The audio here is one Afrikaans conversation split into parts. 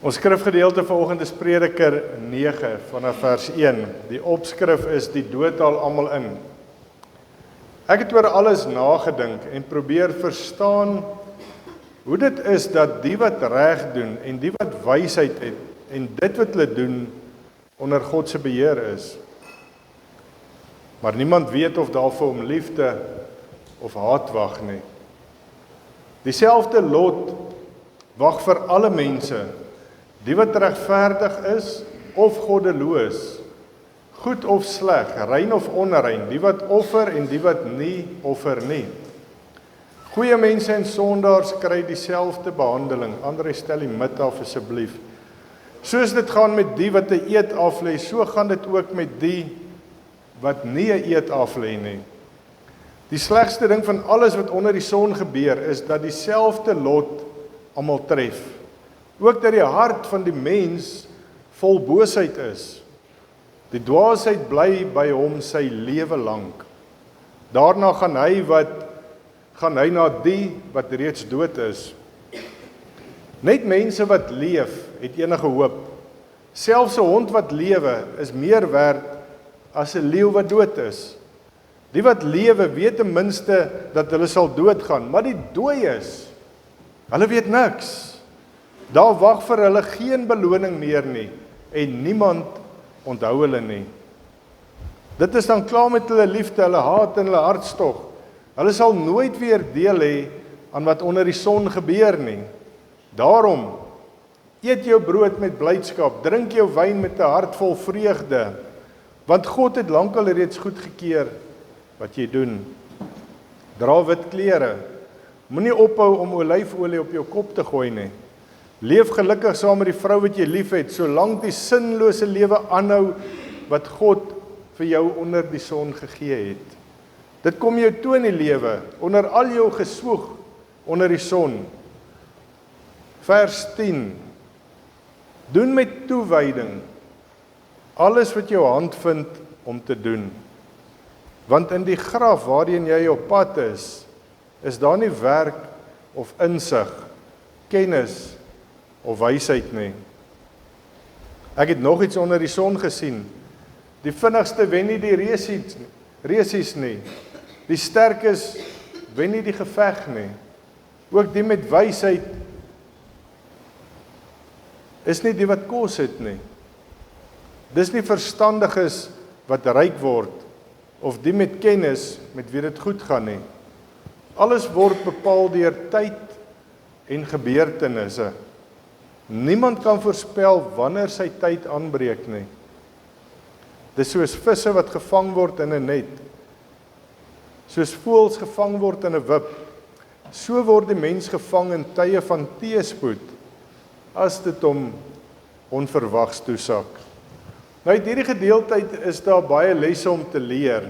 Ons skrifgedeelte vanoggend is Prediker 9 vanaf vers 1. Die opskrif is die dood haal almal in. Ek het oor alles nagedink en probeer verstaan hoe dit is dat die wat reg doen en die wat wysheid het en dit wat hulle doen onder God se beheer is. Maar niemand weet of daar vir hom liefde of haat wag nie. Dieselfde lot wag vir alle mense, die wat regverdig is of goddeloos, goed of sleg, rein of onrein, die wat offer en die wat nie offer nie. Goeie mense en sondaars kry dieselfde behandeling. Andre, stel die mid af asseblief. Soos dit gaan met die wat 'n eed aflê, so gaan dit ook met die wat nie 'n eed aflê nie. Die slegste ding van alles wat onder die son gebeur, is dat dieselfde lot almal tref. Ook dat die hart van die mens vol boosheid is. Die dwaasheid bly by hom sy lewe lank. Daarna gaan hy na die wat reeds dood is. Net mense wat leef, het enige hoop. Selfs 'n hond wat lewe, is meer werd as 'n leeu wat dood is. Die wat lewe, weet ten minste dat hulle sal doodgaan, maar die dooies, hulle weet niks. Daar wag vir hulle geen beloning meer nie, en niemand onthou hulle nie. Dit is dan klaar met hulle liefde, hulle haat en hulle hartstog. Hulle sal nooit weer deel hê aan wat onder die son gebeur nie. Daarom, eet jou brood met blydskap, drink jou wyn met 'n hart vol vreugde, want God het lankal reeds goedgekeur wat jy doen. Dra wit klere, moenie ophou om olyfolie op jou kop te gooi nie. Leef gelukkig saam met die vrou wat jy liefhet, solank die sinlose lewe aanhou wat God vir jou onder die son gegee het. Dit kom jou toe in die lewe, onder al jou geswoeg onder die son. Vers 10. Doen met toewyding alles wat jou hand vind om te doen. Want in die graf waarheen jy op pad is daar nie werk of insig, kennis of wysheid nie. Ek het nog iets onder die son gesien. Die vinnigste wen nie die resies nie. Die sterkes wen nie die geveg nie. Ook die met wysheid is nie die wat kos het nie. Dis nie verstandiges wat ryk word, of die met kennis met wie dit goed gaan nie. Alles word bepaal deur tyd en gebeurtenisse. Niemand kan voorspel wanneer sy tyd aanbreek nie. Dis soos visse wat gevang word in 'n net. Soos voëls gevang word in 'n wip. So word die mens gevang in tye van teëspoed, as dit hom onverwags toesak. Nou uit hierdie gedeelte is daar baie lesse om te leer.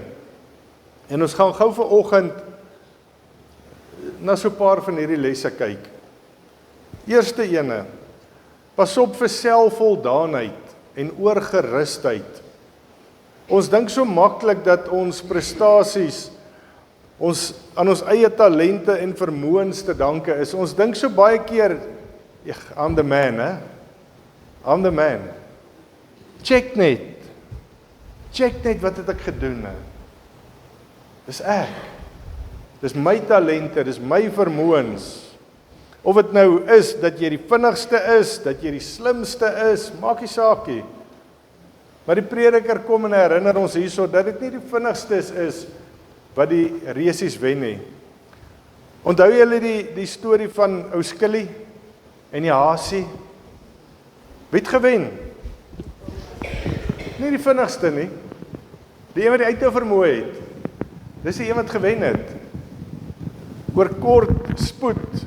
En ons gaan gou vanoggend na so 'n paar van hierdie lesse kyk. Eerste ene, pas op vir selfvoldaanheid en oorgerusheid. Ons dink so maklik dat ons prestasies aan ons eie talente en vermoëns te danke is. Ons dink so baie keer, I'm the man, hè? I'm the man. Check net wat het ek gedoen, hè? Dis ek. Dis my talente, dis my vermoëns. Of dit nou is dat jy die vinnigste is, dat jy die slimste is, maak nie saak nie. Maar die prediker kom en herinner ons hierso dat dit nie die vinnigstes is wat die resies wen nie. Onthou julle die storie van ou Skilly en die hasie? Wie het gewen? Nie die vinnigste nie. Die een wat die uithou vermoë het. Dis die een wat gewen het. Oor kort spoed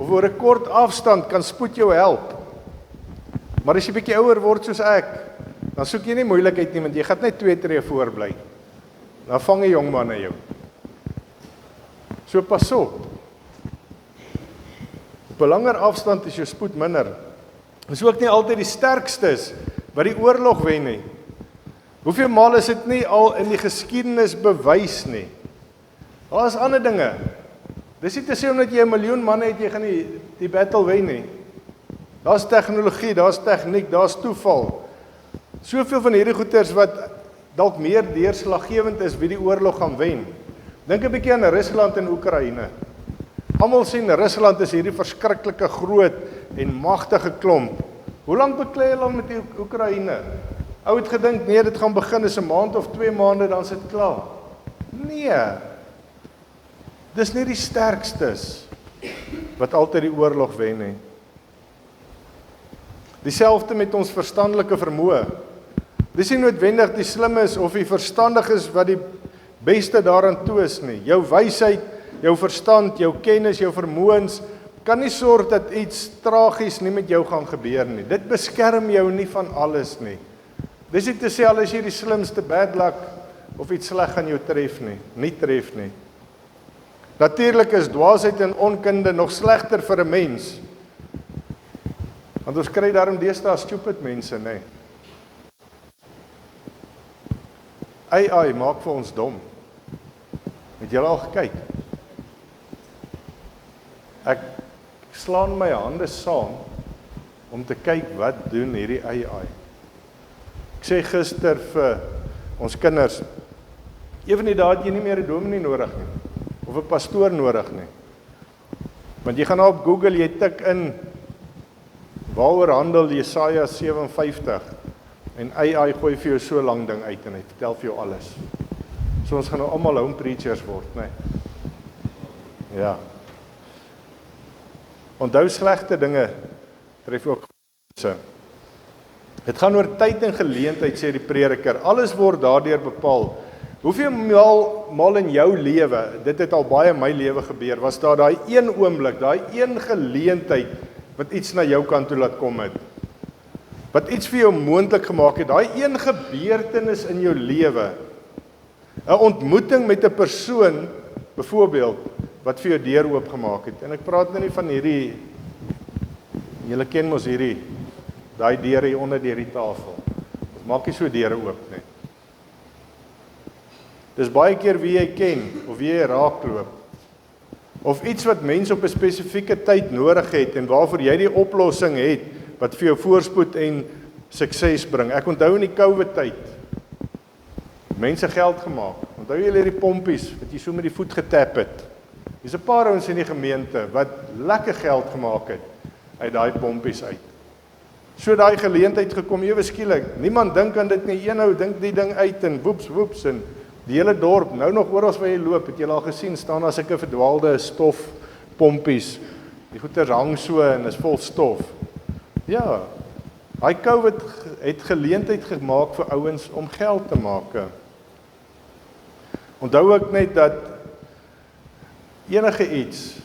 of oor 'n kort afstand kan spoed jou help. Maar as jy bietjie ouer word soos ek, dan soek jy nie moeilikheid nie, want jy gaan net 2 tree voor bly. Dan vang 'n jong man na jou. So pas op. Op 'n langer afstand is jou spoed minder. Dis ook nie altyd die sterkstes wat die oorlog wen nie. Hoeveel maal is dit nie al in die geskiedenis bewys nie? Daar is ander dinge. Dis nie te sê omdat jy 1 miljoen manne het, jy gaan die battle wen nie. Daar's tegnologie, daar's tegniek, daar's toeval. Soveel van hierdie goeters wat dalk meer deurslaggewend is wie die oorlog gaan wen. Dink 'n bietjie aan Rusland en Oekraïne. Almal sien Rusland is hierdie verskriklike groot en magtige klomp. Hoe lank beklei hulle al met die Oekraïne? Ou het gedink nee, dit gaan begin is 'n maand of 2 maande dan is dit klaar. Nee. Dis nie die sterkstes wat altyd die oorlog wen nie. Dieselfde met ons verstandelike vermoë. Dis nie noodwendig die slimmes of die verstandiges wat die beste daaraan toe is nie. Jou wysheid, jou verstand, jou kennis, jou vermoëns kan nie sorg dat iets tragies nie met jou gaan gebeur nie. Dit beskerm jou nie van alles nie. Dis nie te sê al is jy die slimste bad luck of iets sleg aan jou tref nie. Natuurlik is dwaasheid en onkunde nog slegter vir 'n mens. Want ons kry daarom deesdae stupid mense, nê. AI maak vir ons dom. Het julle al gekyk? Ek slaan my hande saam om te kyk wat doen hierdie AI. Ek sê gister vir ons kinders, een van die dae het jy nie meer 'n dominee nodig nie, of 'n pastoor nodig nie. Want jy gaan nou op Google, jy tik in, waaroor handel Jesaja 57, en AI gooi vir jou so lang ding uit, en hy vertel vir jou alles. So ons gaan nou almal home preachers word, né? Ja. Onthou slegte dinge tref ook mense. Dit gaan oor tyd en geleentheid, sê die prediker. Alles word daardeur bepaal. Hoeveel maal in jou lewe, dit het al baie in my lewe gebeur, was daar daai een oomblik, daai een geleentheid wat iets na jou kant toe laat kom het. Wat iets vir jou moontlik gemaak het, daai een gebeurtenis in jou lewe. 'n Ontmoeting met 'n persoon, byvoorbeeld, wat vir jou deur oopgemaak het. En ek praat nou nie van hierdie, julle ken mos hierdie, daai deure hier onder deur die tafel. Ons maak nie so deure oop nie. Dis baie keer wie jy ken, of wie jy raakloop. Of iets wat mense op 'n spesifieke tyd nodig het, en waarvoor jy die oplossing het, wat vir jou voorspoed en sukses bring. Ek onthou in die COVID-tyd, mense geld gemaak. Onthou julle hierdie pompies, wat jy so met die voet getap het. Dis 'n paar ouens in die gemeente, wat lekker geld gemaak het, uit daai pompies uit. So daai geleentheid gekom, ewe skielik, niemand dink aan dit nie, een ou dink die ding uit, en woeps, en die hele dorp, nou nog oral waar jy loop, het jy al gesien, staan as ek 'n verdwaalde stofpompies, die goeders hang so, en is vol stof. Ja, hy COVID het geleentheid gemaak vir ouens om geld te maak. Onthou ek net dat enige iets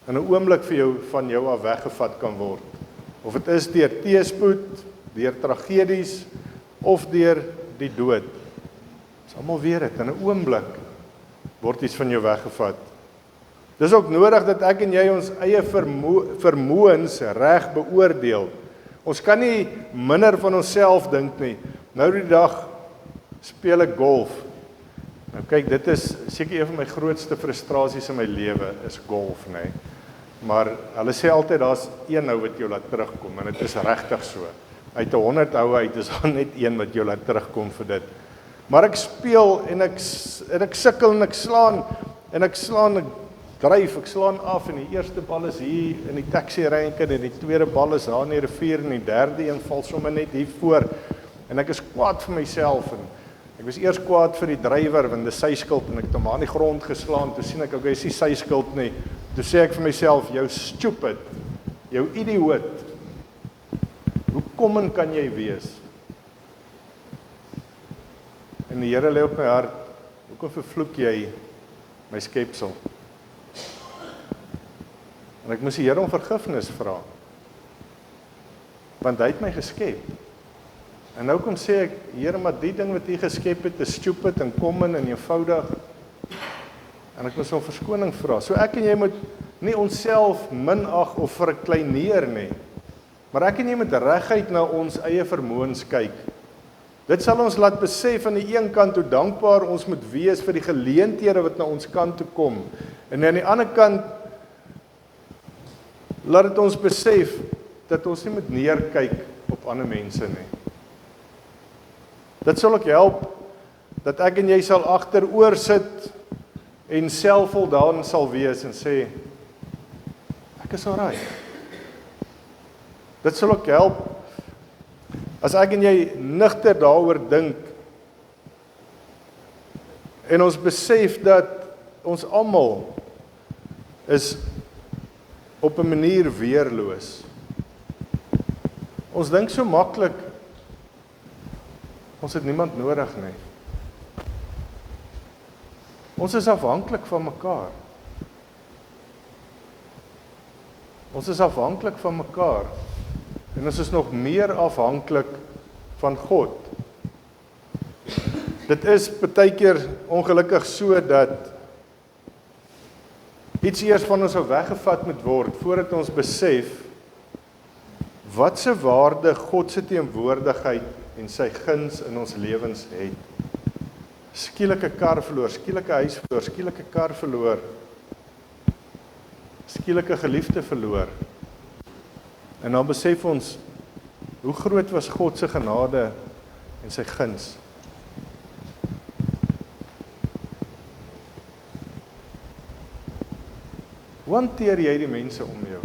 in 'n oomblik vir jou van jou af weggevat kan word. Of dit is deur teëspoed, deur tragedies of deur die dood. Ons almal weet dit, in 'n oomblik word iets van jou weggevat. Dis ook nodig dat ek en jy ons eie vermoëns reg beoordeel. Ons kan nie minder van onsself dink nie. Nou die dag speel ek golf. Nou kyk, dit is seker een van my grootste frustrasies in my lewe, is golf, nê. Maar hulle sê altyd daar's een ou wat jou laat terugkom, en dit is regtig so. Uit 100 oue uit is daar net een wat jou laat terugkom vir dit. Maar ek speel en ek sukkel en ek slaan, ek dryf, ek slaan af, en die eerste bal is hier in die taxi-rank, en die tweede bal is daar in die rivier, en die derde een val sommer net hier voor, en ek is kwaad vir myself, en ek was eers kwaad vir die drywer, want dit is sy skuld, en ek het hom aan die grond geslaan, toe sien ek, okay, is nie sy skuld nie, toe sê ek vir myself, jou stupid, jou idioot, hoe kom kan jy wees? En die Here lê op my hart, hoekom vervloek jy my skepsel? En ek moes die Here om vergifnis vra, want hy het my geskep. En nou kom sê ek, Here, maar die ding wat U geskep het, is stupid en common en eenvoudig. En ek moes om verskoning vra. So ek en jy moet nie onsself minag of verkleineer nie, maar ek en jy moet reguit na ons eie vermoëns kyk. Dit sal ons laat besef aan die een kant hoe dankbaar ons moet wees vir die geleenthede wat na ons kant toe kom. En aan die ander kant laat dit ons besef dat ons nie moet neerkyk op ander mense nie. Dit sal ook help dat ek en jy sal agteroor sit en selfvoldaan sal wees en sê, ek is alright. Dit sal ook help as ek en jy nigter daaroor dink en ons besef dat ons almal is op 'n manier weerloos. Ons dink so maklik, ons het niemand nodig nie. Ons is afhanklik van mekaar. Ons is afhanklik van mekaar. En ons is nog meer afhanklik van God. Dit is partykeer ongelukkig so dat iets eers van ons sou weggevat moet word voordat ons besef wat se waarde God se teenwoordigheid en sy guns in ons lewens het. Skielike kar verloor, skielike huis verloor, skielike kar verloor, skielike geliefde verloor. En dan besef ons hoe groot was God se genade en sy guns. Hoe hanteer jy die mense om jou?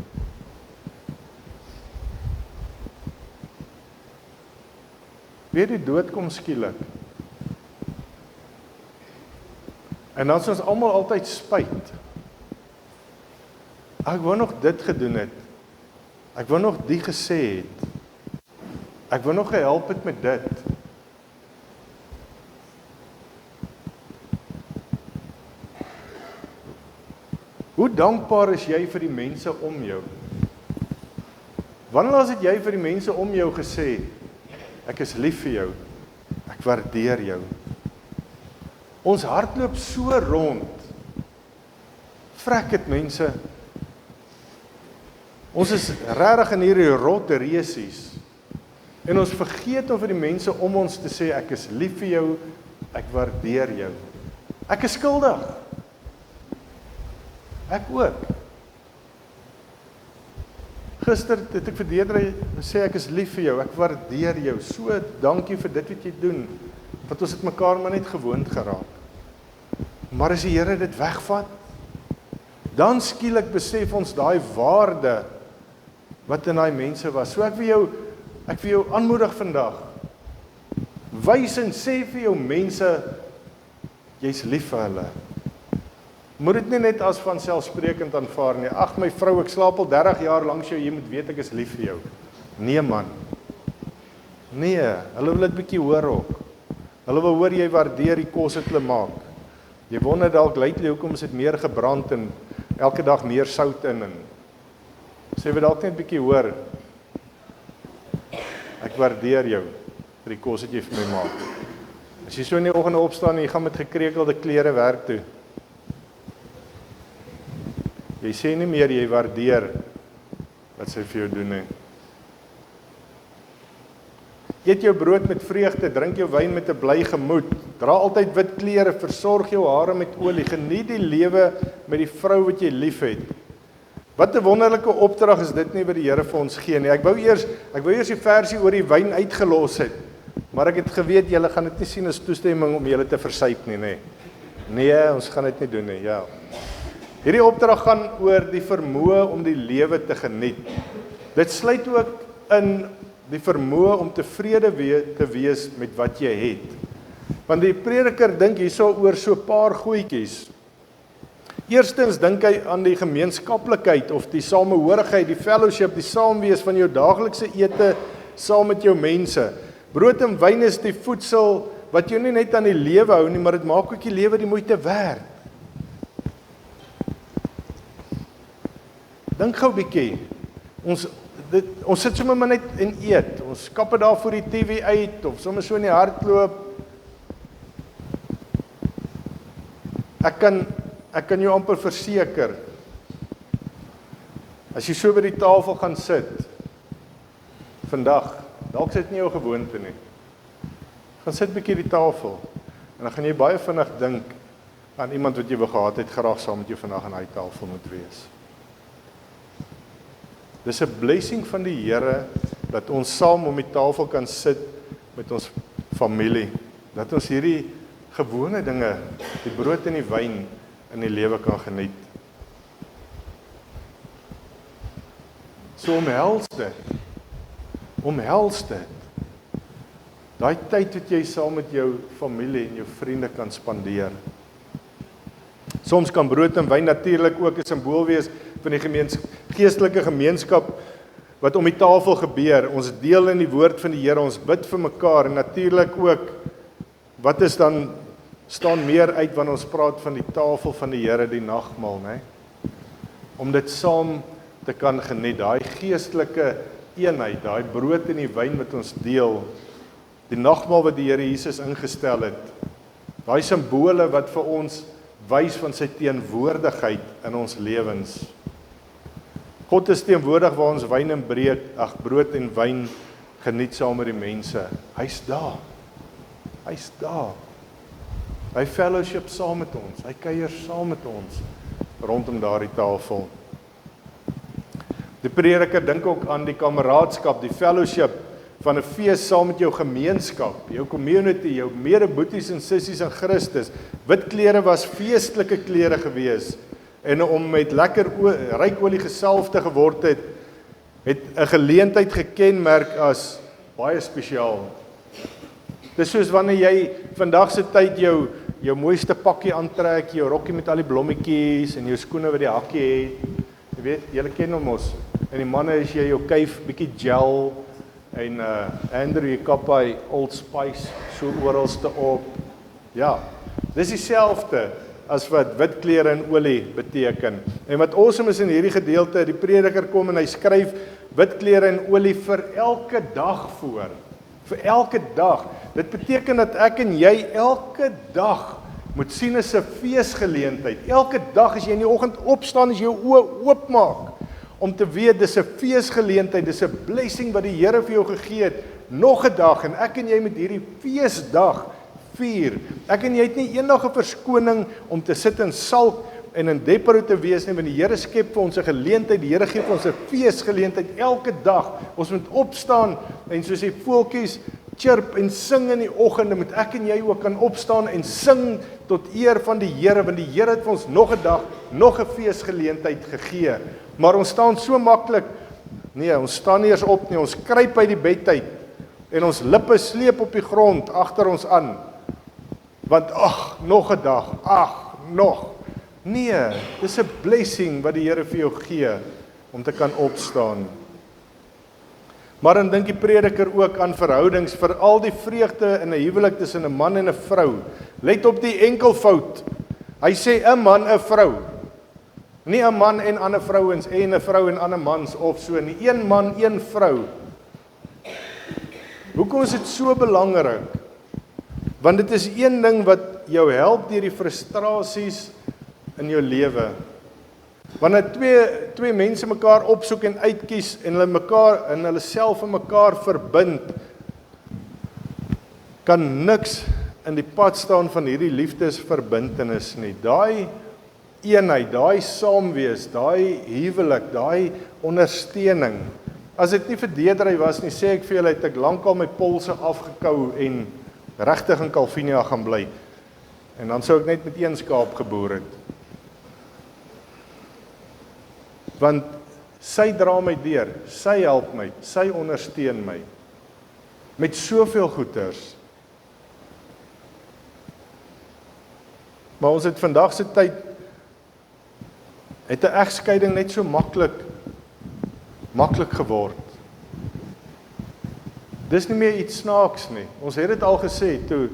Wie die dood kom skielik. En dan is ons almal altyd spyt. Ek wou nog dit gedoen het. Ek wou nog die gesê het. Ek wou nog gehelp het met dit. Hoe dankbaar is jy vir die mense om jou? Wanneer laas het jy vir die mense om jou gesê, ek is lief vir jou, ek waardeer jou? Ons hardloop so rond, vrek het mense, ons is regtig in hierdie rotte resies, en ons vergeet om vir die mense om ons te sê, ek is lief vir jou, ek waardeer jou. Ek is skuldig. Ek ook. Gister het ek vir Deidre gesê, ek is lief vir jou, ek waardeer jou, so dankie vir dit wat jy doen, want ons het mekaar maar net gewoond geraak. Maar as die Here dit wegvat, dan skielik besef ons daai waarde wat in daai mense was. So ek wil jou aanmoedig vandag. Wys en sê vir jou mense, jy's lief vir hulle. Moet dit nie net as vanselfsprekend aanvaar nie. Ag my vrou, ek slaap al 30 jaar langs jou, jy moet weet ek is lief vir jou. Nee man. Nee, hulle wil dit bietjie hoor ook. Hulle wil hoor jy waardeer die kos wat hulle maak. Jy wonder dalk lately hoekom is dit meer gebrand en elke dag meer sout in en sê we dalk net bietjie hoor. Ek waardeer jou vir die kos wat jy vir my maak. As jy so in die oggend opstaan en jy gaan met gekrekelde klere werk toe. Jy sê nie meer jy waardeer wat sy vir jou doen nie. Eet jou brood met vreugde, drink jou wyn met 'n bly gemoed. Dra altyd wit klere, versorg jou hare met olie, geniet die lewe met die vrou wat jy liefhet. Wat 'n wonderlike opdrag is dit nie wat die Here vir ons gee nie. Ek wou eers die versie oor die wyn uitgelos het, maar ek het geweet julle gaan dit nie sien as toestemming om julle te versuip nie, nê. Nee, ons gaan dit nie doen nie, ja. Hierdie opdrag gaan oor die vermoë om die lewe te geniet. Dit sluit ook in die vermoë om tevrede te wees met wat jy het. Want die prediker dink hierso oor so 'n paar goedjies. Eerstens dink hy aan die gemeenskaplikheid of die samehorigheid, die fellowship, die saamwees van jou daaglikse ete saam met jou mense. Brood en wyn is die voedsel wat jou nie net aan die lewe hou nie, maar dit maak ook die lewe die moeite werd. Dink gou 'n bietjie. Ons sit sommer maar net en eet. Ons kap dit daar voor die TV uit of sommer so in die hardloop. Ek kan jou amper verseker. As jy so by die tafel gaan sit vandag, dalk sit nie jou gewoonte nie. Gaan sit 'n bietjie by die tafel en dan gaan jy baie vinnig dink aan iemand wat jy wou gehad het graag saam met jou vandag aan hy tafel moet wees. Dis 'n blessing van die Here dat ons saam om die tafel kan sit met ons familie. Dat ons hierdie gewone dinge, die brood en die wyn in die lewe kan geniet. So omhels dit. Daai tyd wat jy saam met jou familie en jou vriende kan spandeer. Soms kan brood en wyn natuurlik ook 'n simbool wees van die geestelike gemeenskap wat om die tafel gebeur. Ons deel in die woord van die Here, ons bid vir mekaar en natuurlik ook wat is dan staan meer uit wanneer ons praat van die tafel van die Here, die nagmaal, né? Om dit saam te kan geniet, daai geestelike eenheid, daai brood en die wyn wat ons deel, die nagmaal wat die Here Jesus ingestel het, daai simbole wat vir ons wys van sy teenwoordigheid in ons lewens. God is teenwoordig waar ons brood en wyn geniet saam met die mense. Hy's daar. Hy fellowship saam met ons, hy kuier saam met ons rondom daardie tafel. Die prediker dink ook aan die kameraadskap, die fellowship van 'n fees saam met jou gemeenskap, jou community, jou medeboeties en sissies in Christus. Wit klere was feestelike klere gewees en om met lekker ryk olie gesalf te geword het 'n geleentheid gekenmerk as baie spesiaal. Dis soos wanneer jy vandag se tyd jou mooiste pakkie aantrek, jou rokkie met al die blommetjies en jou skoene wat die hakkie het. Jy weet, julle ken hom mos. En die manne is jy jou kuif bietjie gel en Andrew jy kap hy Old Spice so oralste op. Ja, dis dieselfde as wat wit klere en olie beteken. En wat awesome is in hierdie gedeelte, die prediker kom en hy skryf wit klere en olie vir elke dag voor. Vir elke dag. Dit beteken dat ek en jy elke dag moet sien as 'n feesgeleentheid. Elke dag as jy in die oggend opstaan, as jy jou oë oopmaak, om te weet dis 'n feesgeleentheid, dis 'n blessing wat die Here vir jou gegee het. Nog 'n dag en ek en jy met hierdie feesdag vier. Ek en jy het nie eendag 'n verskoning om te sit in sulk en in depro te wees nie, want die Here skep vir ons 'n geleentheid, die Here gee vir ons 'n feesgeleentheid elke dag. Ons moet opstaan en soos die voeltjies chirp en sing in die oggende, moet ek en jy ook kan opstaan en sing tot eer van die Here, want die Here het vir ons nog 'n dag, nog 'n feesgeleentheid gegee. Maar ons staan so maklik, nee, ons staan nie eens op nie, ons kruip uit die bed uit en ons lippe sleep op die grond agter ons aan. Want nog 'n dag, nog. Nee, dis 'n blessing wat die Here vir jou gee om te kan opstaan. Maar dan dink die prediker ook aan verhoudings, vir al die vreugde in 'n huwelik tussen 'n man en 'n vrou. Let op die enkelvoud. Hy sê 'n man, 'n vrou. Nie 'n man en ander vrouens en 'n vrou en ander mans of so nie. Een man, een vrou. Hoekom is dit so belangrik? Want dit is een ding wat jou help deur die frustrasies in jou lewe. Wanneer twee mense mekaar opsoek en uitkies en hulle self en mekaar verbind, kan niks in die pad staan van hierdie liefdesverbintenis nie. Daai eenheid, daai saamwees, daai huwelik, daai ondersteuning. As dit nie vir Deedrey was nie, sê ek vir julle, het ek lankal my polse afgekou en regtig in Calvinia gaan bly. En dan sou ek net met een skaap geboer het. Want sy dra my deur, sy help my, sy ondersteun my met soveel goeders. Maar ons het vandag se tyd het 'n egskeiding net so maklik geword. Dis nie meer iets snaaks nie. Ons het dit al gesê toe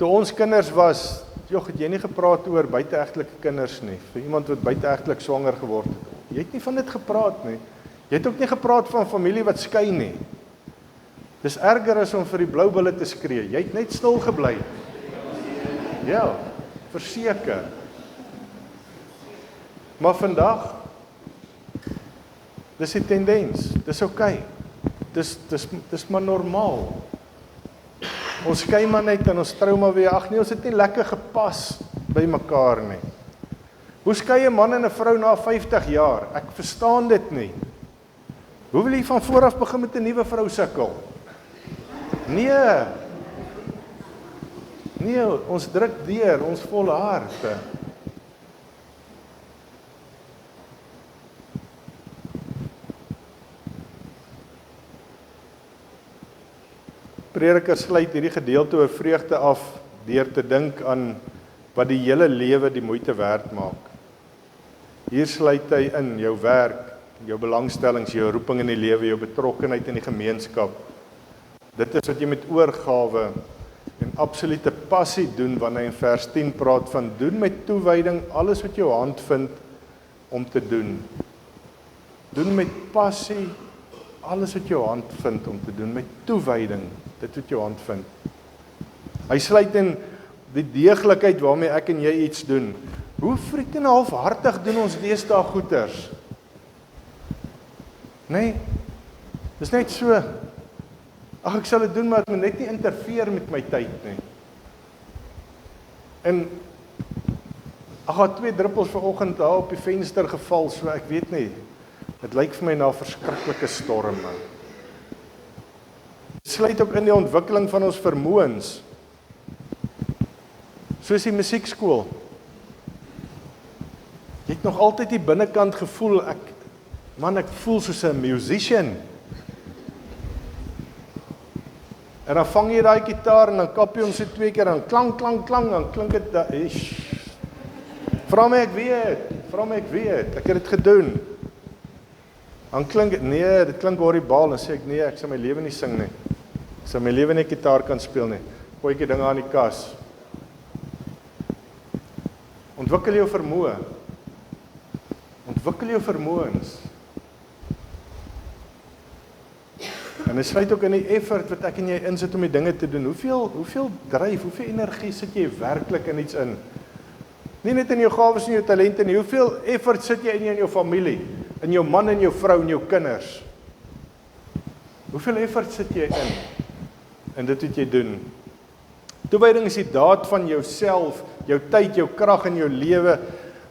ons kinders was, het jy nie gepraat oor buiteegtelike kinders nie, vir iemand wat buiteegtelik swanger geword het. Jy het nie van dit gepraat nie. Jy het ook nie gepraat van familie wat skei nie. Dis erger as om vir die blou bulle te skree. Jy het net stil gebly. Ja, verseker. Maar vandag, dis die tendens. Dis oké. Dis maar normaal. Ons skei maar net en ons trou maar weer. Nee, ons het nie lekker gepas by mekaar nie. Hoe skei 'n man en 'n vrou na 50 jaar? Ek verstaan dit nie. Hoe wil jy van vooraf begin met 'n nuwe vrou sukkel? Nee. Nee, ons druk deur, ons volle harte. Prediker sluit hierdie gedeelte oor vreugde af deur te dink aan wat die hele lewe die moeite werd maak. Hier sluit hy in jou werk, jou belangstellings, jou roeping in die lewe, jou betrokkenheid in die gemeenskap. Dit is wat jy met oorgawe en absolute passie doen wanneer hy in vers 10 praat van doen met toewyding alles wat jou hand vind om te doen. Doen met passie alles wat jou hand vind om te doen, met toewyding, dit wat jou hand vind. Hy sluit in die deeglikheid waarmee ek en jy iets doen. Hoe friet en halfhartig doen ons deesdae goeders? Nee, dis net so. Ag, ek sal dit doen, maar ek moet net nie interfereer met my tyd nie. En ag, het 2 druppels vanoggend daar op die venster geval, so ek weet nie. Dit lyk vir my na 'n verskriklike storm. Dit sluit ook in die ontwikkeling van ons vermoëns. Soos die musiekskool. Jy het nog altyd die binnekant gevoel, ek voel soos 'n musician. En dan vang jy daai gitaar en dan kap jy hom so 2 keer, dan klank, dan klink dit, vra my ek weet, ek het dit gedoen. Dan klink dit, nee, dit klink horribaal, dan sê ek, nee, ek sal my lewe nie sing nie. Ek sal my lewe nie gitaar kan speel nie. Gooi ek die dinge aan die kas. Ontwikkel jou vermoë. Ontwikkel jou vermoëns. En dit sluit ook in die effort wat ek en jy insit om die dinge te doen. Hoeveel dryf, hoeveel energie sit jy werklik in iets in? Nie net in jou gawes en jou talente nie. Hoeveel effort sit jy in jou familie, in jou man en jou vrou en jou kinders? Hoeveel effort sit jy in dit wat jy doen? Toewyding is die daad van jouself, jou tyd, jou krag in jou lewe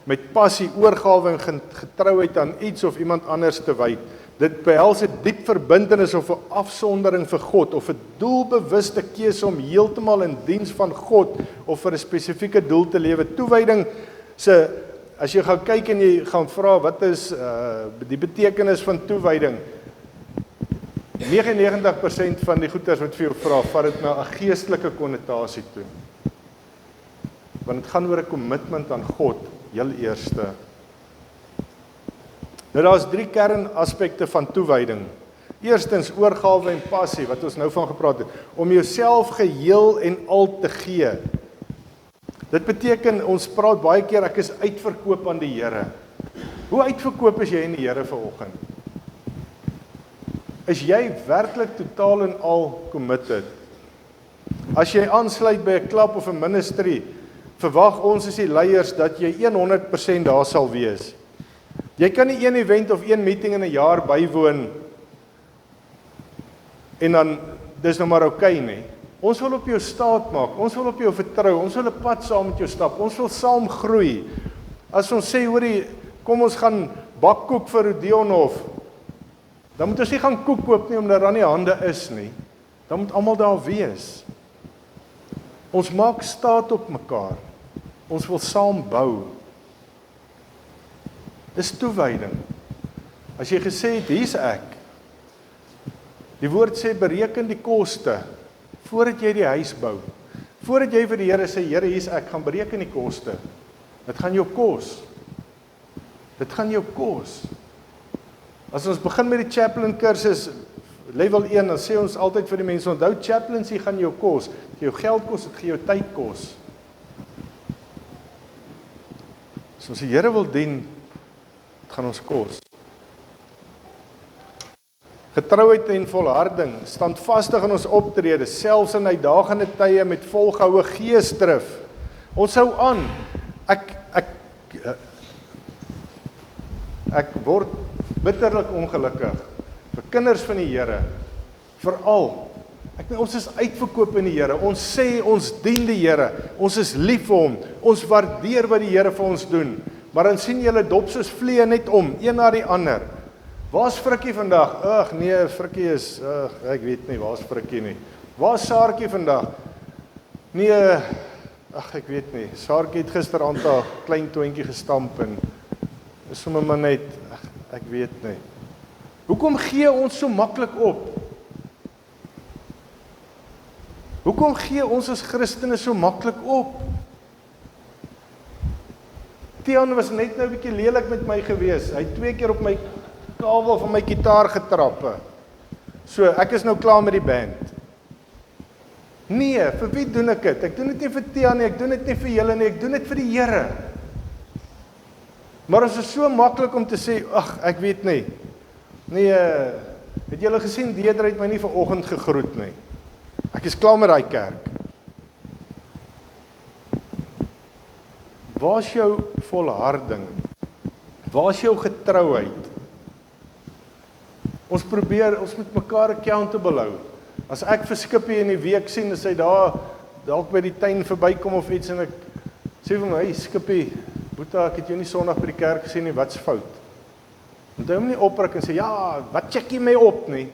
met passie, oorgawe en getrouheid aan iets of iemand anders te wy. Dit behels 'n diep verbintenis of 'n afsondering vir God of 'n doelbewuste keuse om heeltemal in diens van God of vir 'n spesifieke doel te lewe. Toewyding as jy gaan kyk en jy gaan vra wat is die betekenis van toewyding? 99% van die goeters wat vir jou vra, vat dit na 'n geestelike konnotasie toe. Want dit gaan oor 'n kommitment aan God, heel eerste. Nou daar's 3 kernaspekte van toewyding. Eerstens oorgawe en passie, wat ons nou van gepraat het, om jouself geheel en al te gee. Dit beteken, ons praat baie keer, ek is uitverkoop aan die Here. Hoe uitverkoop is jy in die Here vanoggend? Is jy werklik totaal en al committed? As jy aansluit by 'n klub of 'n ministry, verwag ons as die leiers dat jy 100% daar sal wees. Jy kan nie een event of een meeting in 'n jaar bywoon en dan dis nou maar okay nie. Ons wil op jou staat maak, ons wil op jou vertrou, ons wil 'n pad saam met jou stap, ons wil saam groei. As ons sê, hoorie, kom ons gaan bakkoek vir Odeonhof, dan moet ons nie gaan koek koop nie omdat daar nie hande is nie. Dan moet almal daar wees. Ons maak staat op mekaar. Ons wil saam bou. Dis toewyding. As jy gesê het, hier's ek. Die woord sê, bereken die koste, voordat jy die huis bou. Voordat jy vir die Here sê, Here, hier's ek, gaan bereken die koste. Dit gaan jou kos. Dit gaan jou kos. As ons begin met die chaplain kursus, level 1, dan sê ons altyd vir die mense, onthou, chaplaincy gaan jou kos. Dit gaan jou geld kos, dit gaan jou tyd kos. As ons die Here wil dien, gaan ons kos. Getrouheid en volharding, standvastig in ons optrede, selfs in uitdagende tye met volgehoue geesdrif. Ons hou aan. Ek word bitterlik ongelukkig vir kinders van die Here, veral. Ons is uitverkoop in die Here. Ons sê ons dien die Here. Ons is lief vir hom. Ons waardeer wat die Here vir ons doen. Maar dan sien julle dop soos vliee net om, een na die ander. Waar's Frikkie vandag? Ag nee, Frikkie is, ek weet nie, waar's Frikkie nie. Waar's Saartjie vandag? Nee, ek weet nie. Saartjie het gisteraand 'n klein toontjie gestamp en is sommer maar net, ek weet nie. Hoekom gee ons so maklik op? Hoekom gee ons as Christene so maklik op? Tiaan was net nou 'n bietjie lelik met my gewees. Hy het 2 keer op my kabel van my gitaar getrappe. So, ek is nou klaar met die band. Nee, vir wie doen ek dit? Ek doen dit nie vir Tiaan nie, ek doen dit nie vir julle nie, ek doen dit vir die Here. Maar ons is so maklik om te sê, ag, ek weet nie. Nee, het julle gesien, Deidre het my nie vanoggend gegroet nie. Ek is klaar met daai kerk. Waar is jou volharding? Waar is jou getrouheid? Ons moet mekaar accountable hou. As ek vir Skippie in die week sien, as hy dalk by die tuin verbykom of iets, en ek sê vir my, hey Skippie, Boeta, ek het jou nie Sondag by die kerk gesien nie, wat's fout? Want hy hom nie oprik en sê, ja, wat check jy my op nie?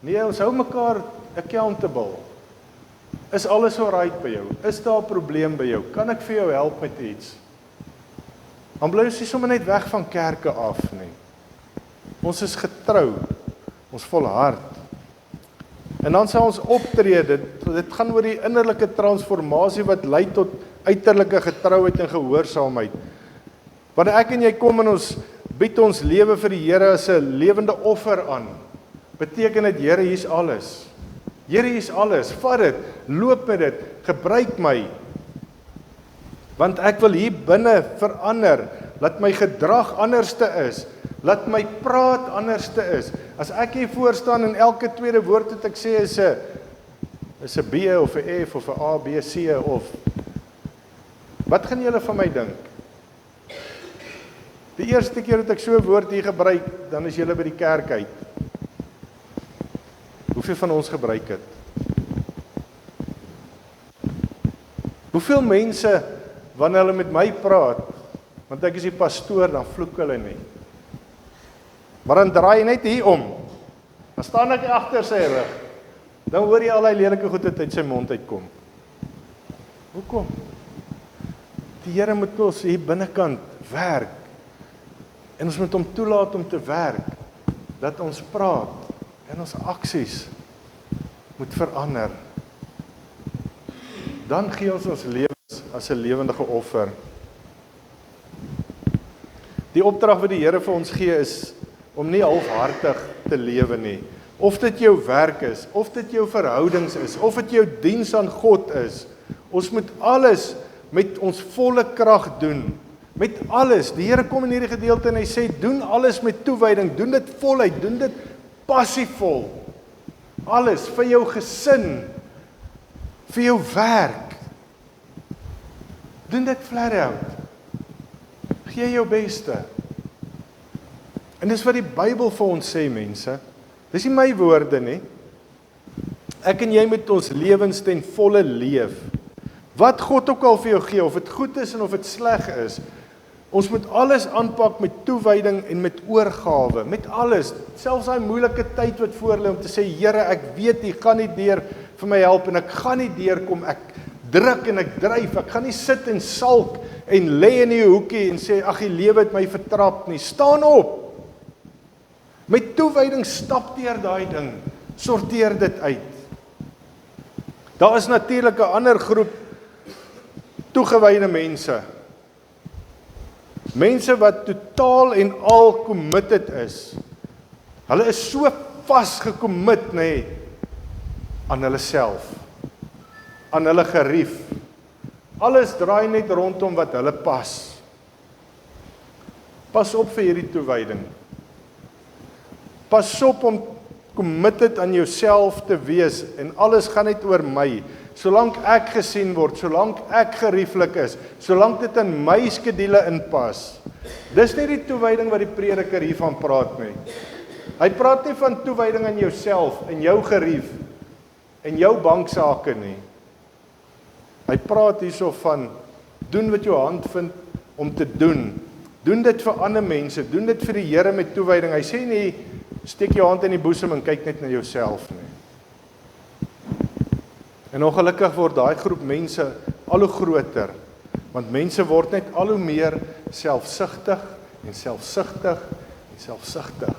Nee, ons hou mekaar accountable. Is alles alright by jou? Is daar 'n probleem by jou? Kan ek vir jou help met iets? Dan bly ons nie sommer net weg van kerke af nie. Ons is getrou. Ons volhard. En dan sal ons optree, dit gaan oor die innerlike transformasie wat lei tot uiterlike getrouheid en gehoorsaamheid. Wanneer ek en jy kom en ons bied ons lewe vir die Here as 'n lewende offer aan, beteken dit, Here, hier's alles. Here, hier's alles. Vat dit, loop met dit, gebruik my. Want ek wil hier binne verander, laat my gedrag anderste is, laat my praat anderste is. As ek hier voor staan en elke tweede woord wat ek sê is 'n B of 'n F of 'n A, B, C of wat gaan julle van my dink? Die eerste keer dat ek so 'n woord hier gebruik, dan is julle by die kerk uit. Hoeveel van ons gebruik dit? Hoeveel mense, wanneer hulle met my praat, want ek is die pastoor, dan vloek hulle nie. Maar dan draai hy net hier om. Dan staan ek agter sy rug. Dan hoor jy al die lelike goed uit sy mond uitkom. Hoekom? Die Here moet ons hier binnekant werk. En ons moet hom toelaat om te werk. Dat ons praat en ons aksies moet verander. Dan gee ons lewens as 'n lewendige offer. Die opdrag wat die Here vir ons gee is om nie halfhartig te lewe nie. Of dit jou werk is, of dit jou verhoudings is, of dit jou diens aan God is. Ons moet alles met ons volle krag doen. Met alles. Die Here kom in hierdie gedeelte en hy sê, doen alles met toewyding, doen dit voluit, doen dit passievol. Alles vir jou gesin, vir jou werk. Doen dit flat out. Gee jou beste. En dis wat die Bybel vir ons sê, mense. Dis nie my woorde nie. Ek en jy moet ons lewens ten volle leef. Wat God ook al vir jou gee, of dit goed is en of dit sleg is, ons moet alles aanpak met toewyding en met oorgawe, met alles. Selfs daai moeilike tyd wat voor lê om te sê, Here, ek weet U gaan nie deur vir my help en ek gaan nie deurkom. Ek druk en ek dryf. Ek gaan nie sit en salk en lê in die hoekie en sê, ag, die lewe het my vertrap nie. Staan op. Met toewyding stap deur daai ding. Sorteer dit uit. Daar is natuurlik 'n ander groep toegewyde mense. Mense wat totaal en al committed is. Hulle is so vasgekommit, nê, aan hulle self, aan hulle gerief. Alles draai net rondom wat hulle pas. Pas op vir hierdie toewyding. Pas op om committed aan jouself te wees en alles gaan net oor my. Solank ek gesien word, solank ek gerieflik is, solank dit in my skedule inpas. Dis nie die toewyding wat die prediker hiervan praat nie. Hy praat nie van toewyding aan jouself en jou gerief en jou banksaake nie. Hy praat hierso van doen wat jou hand vind om te doen Doen dit vir ander mense, doen dit vir die Here met toewyding. Hy sê nie, steek jou hand in die boesem en kyk net na jouself nie. En ongelukkig word daai groep mense al hoe groter, want mense word net al hoe meer selfsugtig en selfsugtig en selfsugtig.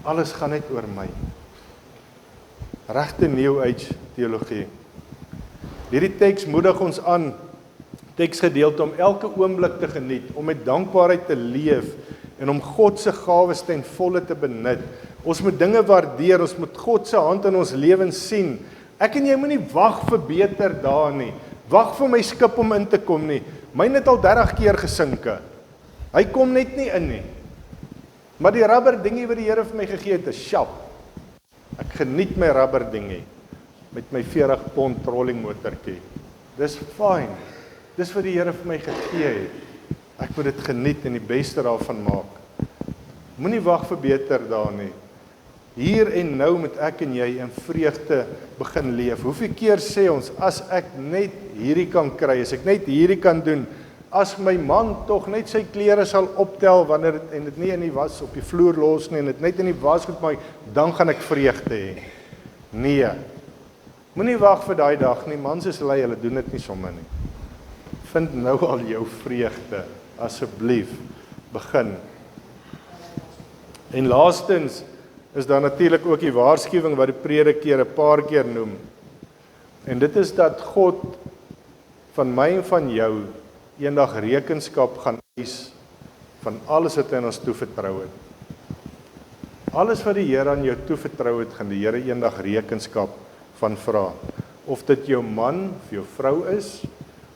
Alles gaan net oor my. Regte New Age teologie. Hierdie teks moedig ons aan, teksgedeelte, om elke oomblik te geniet, om met dankbaarheid te leef en om God se gawes ten volle te benut. Ons moet dinge waardeer, ons moet God se hand in ons lewens sien. Ek en jy moenie wag vir beter dae nie. Wag vir my skip om in te kom nie. Myne het al 30 keer gesinke. Hy kom net nie in nie. Maar die rubber dingie wat die Here vir my gegee het, is sjap. Ek geniet my rubber dingie met my 40 pond trolling motortjie. Dis fyn. Dis wat die Here vir my gegee het. Ek moet dit geniet en die beste daarvan maak. Moenie wag vir beter dae nie. Hier en nou moet ek en jy in vreugde begin leef. Hoeveel keer sê ons, as ek net hierdie kan kry, as ek net hierdie kan doen, as my man tog net sy klere sal optel wanneer en dit nie in die was op die vloer los nie en dit net in die was goed maak, dan gaan ek vreugde hê. Nee. Moenie wag vir daai dag nie. Mans is lui, hulle doen dit nie sommer nie. Vind nou al jou vreugde, asseblief, begin. En laastens is daar natuurlik ook die waarskuwing wat die prediker 'n paar keer noem. En dit is dat God van my en van jou eendag rekenskap gaan eis van alles wat hy aan ons toevertrou het. Alles wat die Here aan jou toevertrou het, gaan die Here eendag rekenskap van vra. Of dit jou man of jou vrou is,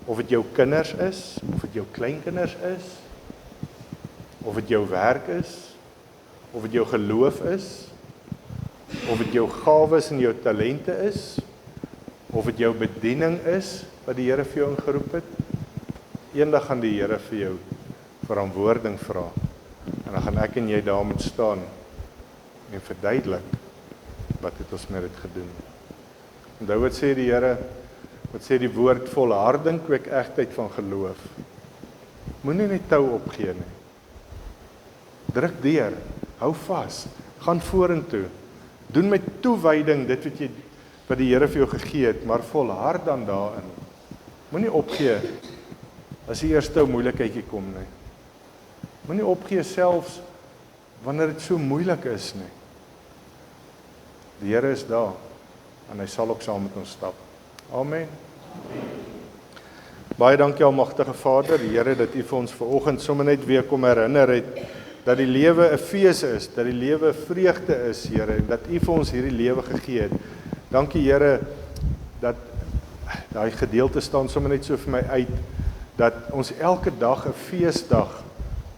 of dit jou kinders is, of dit jou kleinkinders is, of dit jou werk is, of dit jou geloof is, of dit jou gawes en jou talente is, of dit jou bediening is wat die Here vir jou ingeroep het. Eendag gaan die Here vir jou verantwoording vra. En dan gaan ek en jy daar moet staan en verduidelik wat het ons met dit gedoen. Onthou wat sê die Here, wat sê die woord, volharding kweek egtheid van geloof. Moenie net tou opgee nie. Druk deur, hou vas, gaan vorentoe. Doen met toewyding dit wat die Here vir jou gegee het, maar volhard dan daarin. Moenie opgee as die eerste moeilikheidjie kom nie. Moenie opgee selfs wanneer dit so moeilik is nie. Die Here is daar en hy sal ook saam met ons stap. Amen. Baie dankie almagtige Vader, die Here, dat U vir ons vanoggend sommer net weer kom herinner het dat die lewe 'n fees is, dat die lewe vreugde is, Here, en dat U vir ons hierdie lewe gegee het. Dankie Here dat daai gedeelte staan sommer net so vir my uit, dat ons elke dag 'n feesdag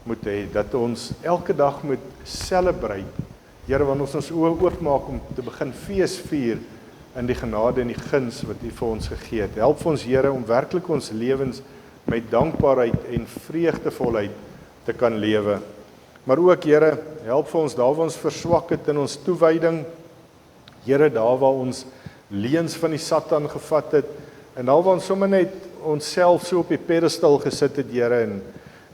moet hê, dat ons elke dag moet celebrate. Here, wanneer ons oë oopmaak om te begin fees vier in die genade en die guns wat U vir ons gegee het. Help vir ons Here om werklik ons lewens met dankbaarheid en vreugdevolheid te kan lewe. Maar ook Here, help vir ons daar waar ons verswak het in ons toewyding. Here, daar waar ons leuns van die Satan gevat het en daar waar ons sommer net onsself so op die pedestal gesit het, Here, en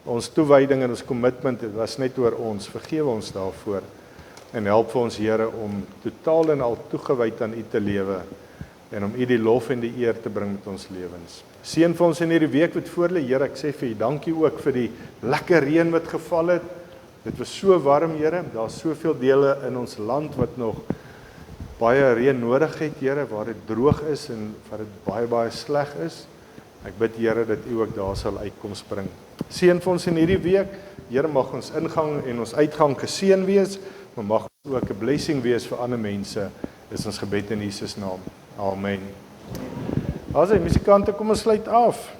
ons toewyding en ons commitment, dit was net oor ons. Vergewe ons daarvoor en help vir ons Here om totaal en al toegewyd aan U te lewe en om U die lof en die eer te bring met ons lewens. Seën vir ons in hierdie week wat voor lê, Here. Ek sê vir U dankie ook vir die lekker reën wat geval het. Dit was so warm, Here. Daar's soveel dele in ons land wat nog baie reën nodig het, Here, waar dit droog is en waar dit baie baie sleg is. Ek bid Here dat U ook daar sal uitkoms bring. Seën vir ons in hierdie week. Here, mag ons ingang en ons uitgang geseën wees, maar mag ook 'n blessing wees vir ander mense. Dis ons gebed in Jesus naam. Amen. As jy musikante, kom ons sluit af.